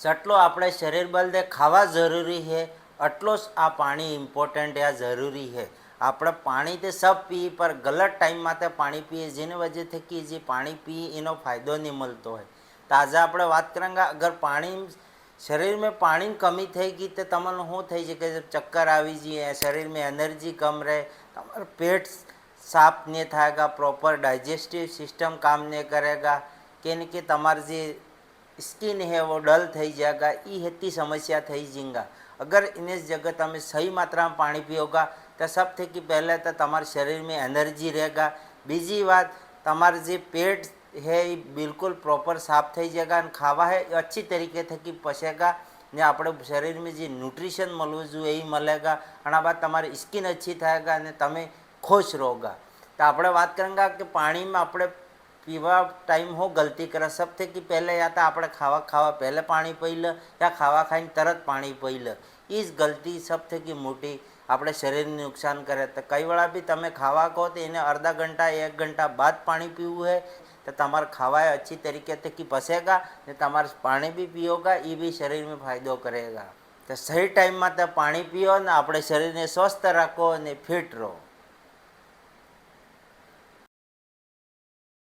જેટલો આપણે શરીર બળદે ખાવા જરૂરી है એટલો જ આ પાણી ઇમ્પોર્ટન્ટ या ज़रूरी है। આપણે પાણી તે સબ પીએ पर गलत टाइम माते पानी पीए જેની वजह थकी જે पानी पीए એનો ફાયદો નહીં મળતો હોય। તો આજે આપણે વાત કરાંગા અગર પાણી शरीर में पानी कमी थी गई तो तमने शू थी सके चक्कर આવી जाए, शरीर में एनर्जी कम रहे, तमार पेट साफ नहीं थाएगा, प्रॉपर डाइजेस्टिव सिस्टम काम नहीं करेगा, कि तमार जे स्किन है वो डल थी जाएगा, ये हेती समस्या थी जाएगा। अगर इन्हें जगह तमें सही मात्रा में पानी पियोगा तो सब थे कि पहले तो तमारे शरीर में एनर्जी रहेगा। बीजी बात तमार जे पेट है बिल्कुल प्रॉपर साफ थी जाएगा, खावा है अच्छी तरीके थकी पचेगा ने अपने शरीर में जो न्यूट्रिशन मलव जो यही मलेगा और बाद तमारी स्किन अच्छी थाएगा ने तमें खुश रहोगा। तो आप बात करेंगे कि पानी में अपने पीवा टाइम हो गलती करे सब थे कि पहले या तो आप खावा पहले पानी पी ल या खावा खाई तरत पानी पी ल, इस गलती सब थे कि मोटी अपने शरीर ने नुकसान करे। तो कई वाला भी तमें खावा कहो तो इन्हें अर्धा घंटा 1 घंटा बाद पानी पीवू है तो तमार खावा अच्छी तरीके से कि पसेगा ने तमार पानी भी पियोगा, ये भी शरीर में फायदो करेगा। तो सही टाइम में तो पानी पियो ने अपने शरीर ने स्वस्थ रखो ने फिट रहो।